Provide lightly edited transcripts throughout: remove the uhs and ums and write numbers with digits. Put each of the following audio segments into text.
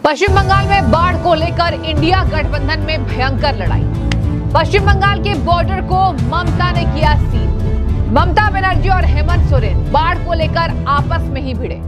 पश्चिम बंगाल में बाढ़ को लेकर इंडिया गठबंधन में भयंकर लड़ाई। पश्चिम बंगाल के बॉर्डर को ममता ने किया सील। ममता बनर्जी और हेमंत सोरेन बाढ़ को लेकर आपस में ही भिड़े।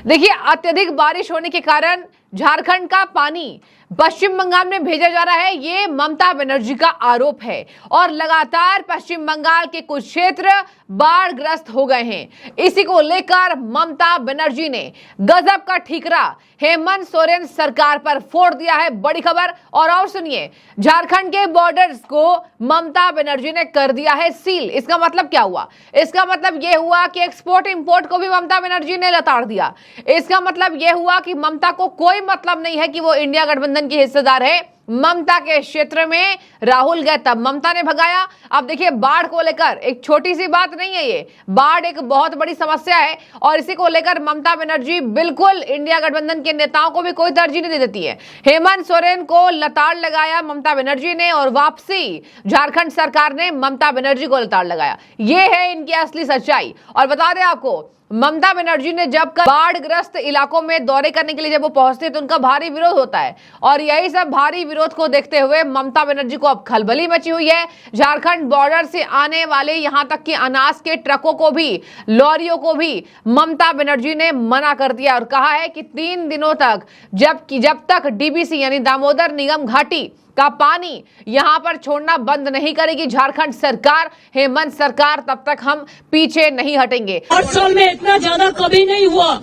देखिए, अत्यधिक बारिश होने के कारण झारखंड का पानी पश्चिम बंगाल में भेजा जा रहा है, ये ममता बनर्जी का आरोप है। और लगातार पश्चिम बंगाल के कुछ क्षेत्र बाढ़ग्रस्त हो गए हैं। इसी को लेकर ममता बनर्जी ने गजब का ठीकरा हेमंत सोरेन सरकार पर फोड़ दिया है। बड़ी खबर और सुनिए, झारखंड के बॉर्डर्स को ममता बनर्जी ने कर दिया है सील। इसका मतलब क्या हुआ? इसका मतलब यह हुआ कि एक्सपोर्ट इंपोर्ट को भी ममता बनर्जी ने लताड़ दिया। इसका मतलब यह हुआ कि ममता को कोई मतलब नहीं है कि वो इंडिया गठबंधन की हिस्सेदार है। ममता के क्षेत्र में राहुल गए तब ममता ने भगाया। अब देखिए, बाढ़ को लेकर एक छोटी सी बात नहीं है, ये बाढ़ एक बहुत बड़ी समस्या है और इसी को लेकर ममता बनर्जी बिल्कुल इंडिया गठबंधन के नेताओं को भी कोई तरजीह नहीं देती है। हेमंत सोरेन को लताड़ लगाया ममता बनर्जी ने और वापसी झारखंड सरकार ने ममता बनर्जी को लताड़ लगाया। ये है इनकी असली सच्चाई। और बता दें आपको, ममता बनर्जी ने जब बाढ़ग्रस्त इलाकों में दौरे करने के लिए जब वो पहुंचते हैं तो उनका भारी विरोध होता है और यही सब भारी विरोध को देखते हुए ममता बनर्जी को अब खलबली मची हुई है। झारखंड बॉर्डर से आने वाले यहां तक कि अनाज के ट्रकों को भी, लॉरियों को भी ममता बनर्जी ने मना कर दिया और कहा है कि 3 दिनों तक जब तक डीबीसी यानी दामोदर निगम घाटी का पानी यहां पर छोड़ना बंद नहीं करेगी झारखंड सरकार, हेमंत सरकार, तब तक हम पीछे नहीं हटेंगे। 8 साल में इतना ज्यादा कभी नहीं हुआ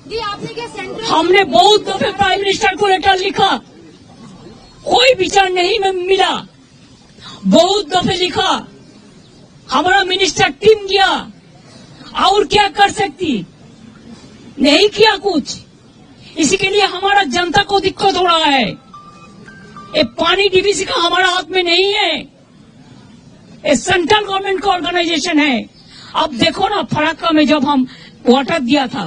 जी। आपने क्या सेंट्रल हमने बहुत दफे प्राइम मिनिस्टर को लेटर लिखा, कोई विचार नहीं मिला। बहुत दफे लिखा, हमारा मिनिस्टर टीम गया, और क्या कर सकती, नहीं किया कुछ। इसी के लिए हमारा जनता को दिक्कत हो रहा है। ये पानी डीबीसी का हमारा हाथ में नहीं है, ये सेंट्रल गवर्नमेंट का ऑर्गेनाइजेशन है। अब देखो ना, फराक्का में जब हम वाटर दिया था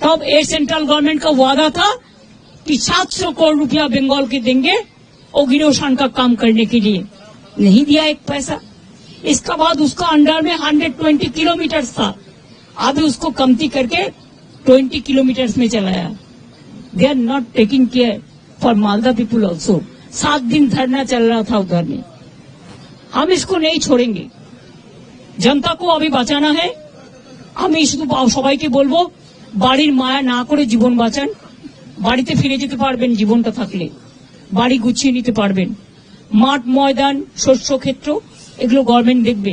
तब ये सेंट्रल गवर्नमेंट का वादा था कि 700 करोड़ रुपया बंगाल के देंगे ओगिरोशान का काम करने के लिए। नहीं दिया एक पैसा। इसका बाद उसका अंडर में 120 किलोमीटर था, अभी उसको कमती करके 20 किलोमीटर में चलाया। They are not taking care for Malda people also. 7 दिन धरना चल रहा था उधर में। हम इसको नहीं छोड़ेंगे, जनता को अभी बचाना है। আমি শুধু সবাইকে বলবো, বাড়ির মায়া না করে জীবন বাঁচান। বাড়িতে ফিরে যেতে পারবেন জীবনটা থাকলে, বাড়ি গুছিয়ে নিতে পারবেন। মাঠ ময়দান, শস্য ক্ষেত্র এগুলো গভর্নমেন্ট দেখবে।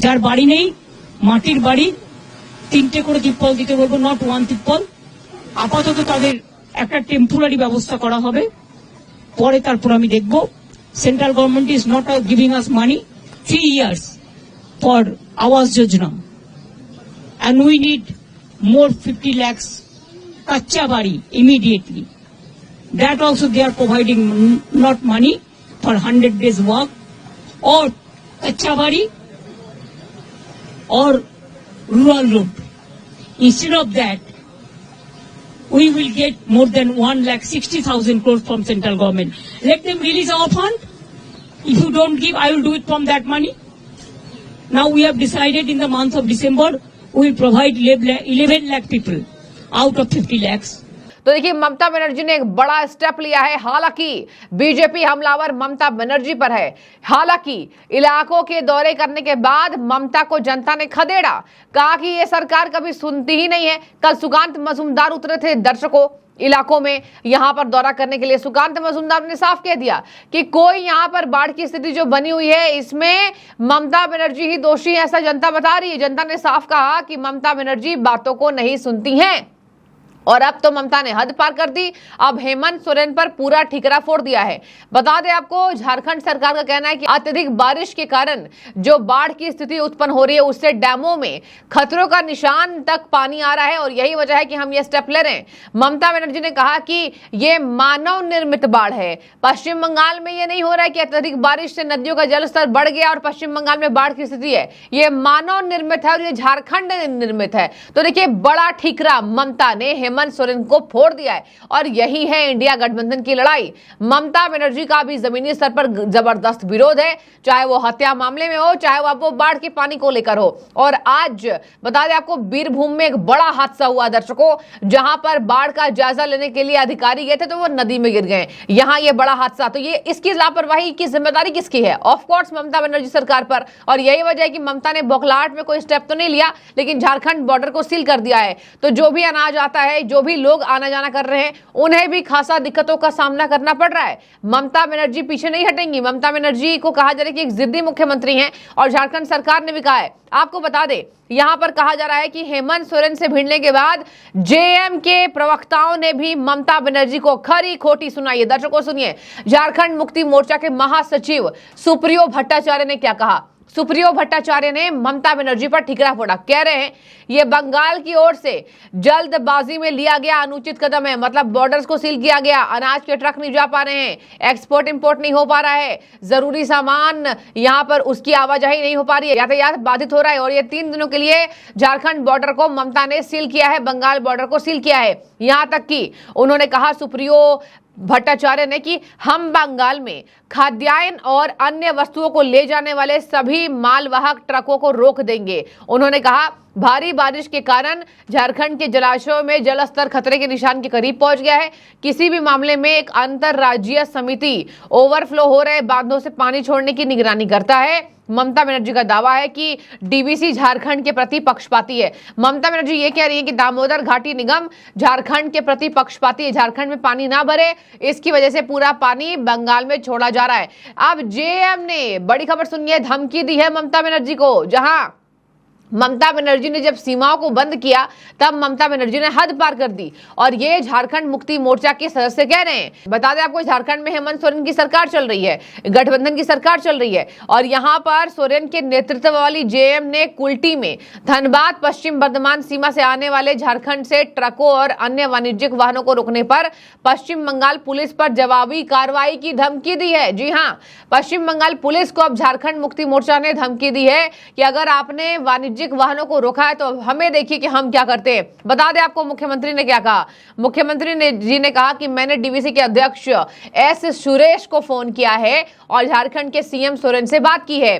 যার বাড়ি নেই, মাটির বাড়ি 3টে করে তিপ্পল দিতে বলবো, নট 1 তিপ্পল। আপাতত তাদের একটা টেম্পোরারি ব্যবস্থা করা হবে, পরে তারপর আমি দেখব। Central government is not giving us money 3 years for Awas Yojana, and we need more 50 lakhs kacha bari immediately. That also they are providing not money for 100 days work or kacha bari or rural road. Instead of that, we will get more than 1,60,000 crores from central government. Let them release our fund. If you don't give, I will do it from that money. Now we have decided in the month of December, we will provide 11 lakh people out of 50 lakhs. तो देखिए, ममता बनर्जी ने एक बड़ा step लिया है। हालांकि BJP हमलावर ममता बनर्जी पर है। हालांकि इलाकों के दौरे करने के बाद ममता को जनता ने खदेड़ा, कहा कि ये सरकार कभी सुनती ही नहीं है। कल सुकांत मजूमदार उतरे थे दर्शकों इलाकों में यहां पर दौरा करने के लिए। सुकांत मजूमदार ने साफ कह दिया कि कोई यहां पर बाढ़ की स्थिति जो बनी हुई है इसमें ममता बनर्जी ही दोषी है, ऐसा जनता बता रही है। जनता ने साफ कहा कि ममता बनर्जी बातों को नहीं सुनती हैं और अब तो ममता ने हद पार कर दी। अब हेमंत सोरेन पर पूरा ठीकरा फोड़ दिया है। बता दें आपको, झारखंड सरकार का कहना है कि अत्यधिक बारिश के कारण जो बाढ़ की स्थिति उत्पन्न हो रही है उससे डैमों में खतरों का निशान तक पानी आ रहा है और यही वजह है कि हम ये स्टेप ले रहे हैं। ममता बनर्जी ने कहा कि ये मानव निर्मित बाढ़ है। पश्चिम बंगाल में ये नहीं हो रहा है कि अत्यधिक बारिश से नदियों का जलस्तर बढ़ गया और पश्चिम बंगाल में बाढ़ की स्थिति है। ये मानव निर्मित है और ये झारखंड निर्मित है। तो देखिए, बड़ा ठीकरा ममता ने हेमंत सोरेन को फोड़ दिया है। और यही है इंडिया गठबंधन की लड़ाई। ममता बनर्जी का भी जमीनी स्तर पर जबरदस्त विरोध है, चाहे वो हत्या मामले में हो, चाहे वो बाढ़ के पानी को लेकर हो। और आज बता दें आपको, बीरभूम में एक बड़ा हादसा हुआ दर्शकों, जहां पर बाढ़ का जायजा लेने के लिए अधिकारी गए थे तो वो नदी में गिर गए। यहां ये बड़ा हादसा, तो ये इसकी लापरवाही की जिम्मेदारी किसकी है? ऑफ कोर्स ममता बनर्जी सरकार पर। और यही वजह है कि ममता ने बौखलाहट में कोई स्टेप तो नहीं लिया, लेकिन झारखंड बॉर्डर को सील कर दिया है। तो जो भी अनाज आता है, जो भी लोग आना जाना कर रहे हैं, उन्हें भी खासा दिक्कतों का सामना करना पड़ रहा है। ममता बनर्जी पीछे नहीं हटेंगी। ममता बनर्जी को कहा जा रहा है कि एक जिद्दी मुख्यमंत्री हैं और झारखंड सरकार ने भी कहा है। आपको बता दें, यहां पर कहा जा रहा है कि हेमंत सोरेन से भिड़ने के बाद जेएम के प्रवक्ताओं ने भी ममता बनर्जी को खरी खोटी सुनाई है। दर्शकों सुनिए, झारखंड मुक्ति मोर्चा के महासचिव सुप्रियो भट्टाचार्य ने क्या कहा। सुप्रियो भट्टाचार्य ने ममता बनर्जी पर ठिकरा फोड़ा। कह रहे हैं ये बंगाल की ओर से जल्दबाजी में लिया गया अनुचित कदम है। मतलब बॉर्डर्स को सील किया गया, अनाज के ट्रक नहीं जा पा रहे हैं, एक्सपोर्ट इंपोर्ट नहीं हो पा रहा है, जरूरी सामान यहां पर उसकी आवाजाही नहीं हो पा रही है, यातायात बाधित हो रहा है। और ये 3 दिनों के लिए झारखंड बॉर्डर को ममता ने सील किया है, बंगाल बॉर्डर को सील किया है। यहां तक कि उन्होंने कहा, सुप्रियो भट्टाचार्य ने, कि हम बंगाल में खाद्यान्न और अन्य वस्तुओं को ले जाने वाले सभी मालवाहक ट्रकों को रोक देंगे। उन्होंने कहा, भारी बारिश के कारण झारखंड के जलाशयों में जलस्तर खतरे के निशान के करीब पहुंच गया है। किसी भी मामले में एक अंतरराज्यीय समिति ओवरफ्लो हो रहे बांधों से पानी छोड़ने की निगरानी करता है। ममता बनर्जी का दावा है कि डीवीसी झारखंड के प्रति पक्षपाती है। ममता बनर्जी ये कह रही है कि दामोदर घाटी निगम झारखंड के प्रति पक्षपाती है, झारखंड में पानी ना भरे, इसकी वजह से पूरा पानी बंगाल में छोड़ा जा रहा है। अब जेएम ने बड़ी खबर सुनिए, धमकी दी है ममता बनर्जी को। जहां ममता बनर्जी ने जब सीमाओं को बंद किया, तब ममता बनर्जी ने हद पार कर दी। और ये झारखंड मुक्ति मोर्चा के सदस्य कह रहे हैं। बता दें आपको, झारखंड में हेमंत सोरेन की सरकार चल रही है, गठबंधन की सरकार चल रही है। और यहां पर सोरेन के नेतृत्व वाली जेएम ने कुल्टी में धनबाद पश्चिम बर्धमान सीमा से आने वाले झारखंड से ट्रकों और अन्य वाणिज्यिक वाहनों को रोकने पर पश्चिम बंगाल पुलिस पर जवाबी कार्रवाई की धमकी दी है। जी हाँ, पश्चिम बंगाल पुलिस को अब झारखंड मुक्ति मोर्चा ने धमकी दी है कि अगर आपने वाणिज्यिक वाहनों को रोका है तो हमें देखिए कि हम क्या करते हैं। बता दें आपको, मुख्यमंत्री ने क्या कहा। मुख्यमंत्री ने कहा कि मैंने डीवीसी के अध्यक्ष एस सुरेश को फोन किया है और झारखंड के सीएम सोरेन से बात की है,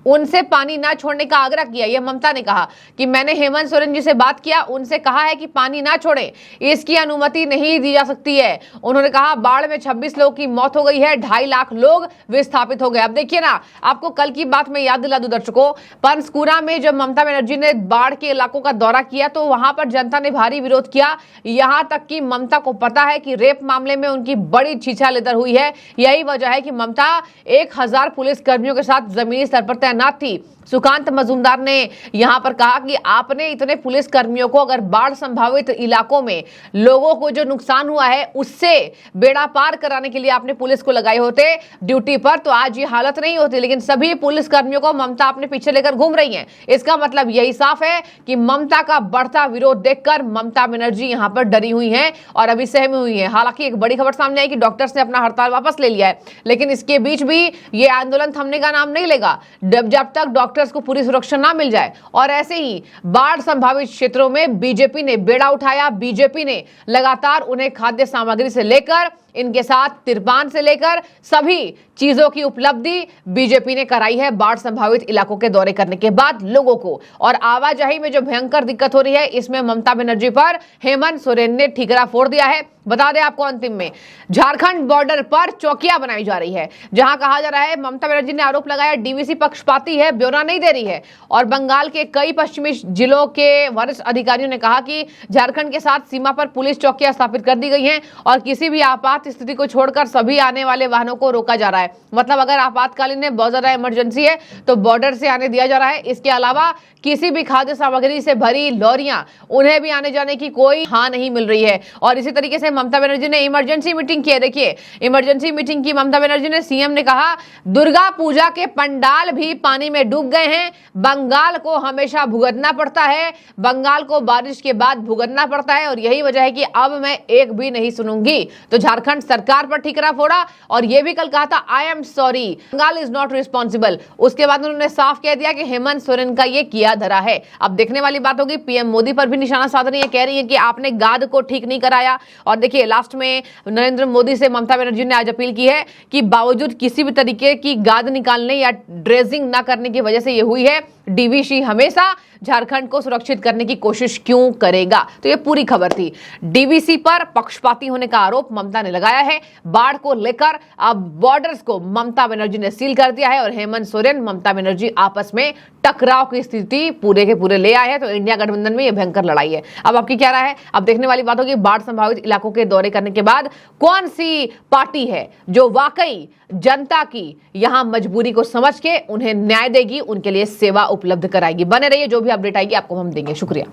उनसे पानी ना छोड़ने का आग्रह किया। यह ममता ने कहा कि मैंने हेमंत सोरेन जी से बात किया, उनसे कहा है कि पानी ना छोड़ें, इसकी अनुमति नहीं दी जा सकती है। उन्होंने कहा, बाढ़ में 26 लोगों की मौत हो गई है, 2.5 लाख लोग विस्थापित हो गए। अब देखिए ना, आपको कल की बात में याद दिला दूं दर्शकों, पंचकुला में जब ममता बनर्जी ने बाढ़ के इलाकों का दौरा किया तो वहां पर जनता ने भारी विरोध किया। यहां तक कि ममता को पता है कि रेप मामले में उनकी बड़ी छीछालेदर हुई है। यही वजह है कि ममता 1000 पुलिस कर्मियों के साथ जमीनी स्तर पर तैनात थी। सुकांत मजूमदार ने यहां पर कहा कि आपने इतने पुलिस कर्मियों को अगर बाढ़ संभावित इलाकों में लोगों को जो नुकसान हुआ है उससे बेड़ा पार कराने के लिए आपने पुलिस को लगाए होते ड्यूटी पर, तो आज ये हालत नहीं होती। लेकिन सभी पुलिस कर्मियों को ममता अपने पीछे लेकर घूम रही हैं। इसका मतलब यही साफ है कि ममता का बढ़ता विरोध देखकर ममता बनर्जी यहां पर डरी हुई है और अभी सहमी हुई है। हालांकि एक बड़ी खबर सामने आई कि डॉक्टर्स ने अपना हड़ताल वापस ले लिया है, लेकिन इसके बीच भी ये आंदोलन थमने का नाम नहीं लेगा जब तक डॉक्टर्स को पूरी सुरक्षा ना मिल जाए। और ऐसे ही बाढ़ संभावित क्षेत्रों में बीजेपी ने बेड़ा उठाया। बीजेपी ने लगातार उन्हें खाद्य सामग्री से लेकर इनके साथ तिरपान से लेकर सभी चीजों की उपलब्धि बीजेपी ने कराई है बाढ़ संभावित इलाकों के दौरे करने के बाद लोगों को। और आवाजाही में जो भयंकर दिक्कत हो रही है, इसमें ममता बनर्जी पर हेमंत सोरेन ने ठिकरा फोड़ दिया है। बता दें आपको, अंतिम में झारखंड बॉर्डर पर चौकियां बनाई जा रही है, जहां कहा जा रहा है ममता बनर्जी ने आरोप लगाया डीवीसी पक्षपाती है, ब्यौरा नहीं दे रही है। और बंगाल के कई पश्चिमी जिलों के वरिष्ठ अधिकारियों ने कहा कि झारखंड के साथ सीमा पर पुलिस चौकियां स्थापित कर दी गई हैं और किसी भी आपात स्थिति को छोड़कर सभी आने वाले वाहनों को रोका जा रहा है। मतलब अगर आपातकालीन है, बहुत ज्यादा इमरजेंसी है, तो बॉर्डर से आने दिया जा रहा है। इसके अलावा किसी भी खाद्य सामग्री से भरी लॉरियां, उन्हें भी आने जाने की कोई हाँ नहीं मिल रही है। और इसी तरीके से ममता बनर्जी ने इमरजेंसी मीटिंग की है। देखिए, इमरजेंसी मीटिंग की ममता बनर्जी ने। सीएम ने कहा, दुर्गा पूजा के पंडाल भी पानी में डूब गए हैं, बंगाल को हमेशा भुगतना पड़ता है, बंगाल को बारिश के बाद भुगतना पड़ता है और यही वजह है कि अब मैं एक भी नहीं सुनूंगी। तो झारखंड हेमंत सरकार पर ठीकरा फोड़ा और यह भी कल कहा था I am sorry, Bengal is not responsible. उसके बाद उन्होंने साफ कह दिया कि हेमंत सोरेन का यह किया धरा है। अब देखने वाली बात होगी, पीएम मोदी पर भी निशाना साध रही है, कह रही है कि आपने गाद को ठीक नहीं कराया। और देखिए लास्ट में नरेंद्र मोदी से ममता बनर्जी ने आज अपील की है कि बावजूद किसी भी तरीके की गाद निकालने या ड्रेजिंग ना करने की वजह से यह हुई है, डीवीसी हमेशा झारखंड को सुरक्षित करने की कोशिश क्यों करेगा। तो ये पूरी खबर थी। डीवीसी पर पक्षपाती होने का आरोप ममता ने लगाया है। बाढ़ को लेकर अब बॉर्डर्स को ममता बनर्जी ने सील कर दिया है और हेमंत सोरेन ममता बनर्जी आपस में टकराव की स्थिति पूरे के पूरे ले आए हैं। तो इंडिया गठबंधन में यह भयंकर लड़ाई है। अब आपकी क्या राय है? अब देखने वाली बात होगी, बाढ़ संभावित इलाकों के दौरे करने के बाद कौन सी पार्टी है जो वाकई जनता की यहां मजबूरी को समझ के उन्हें न्याय देगी, उनके लिए सेवा उपलब्ध कराएगी। बने रहिए, जो भी अपडेट आएगी आपको हम देंगे। शुक्रिया।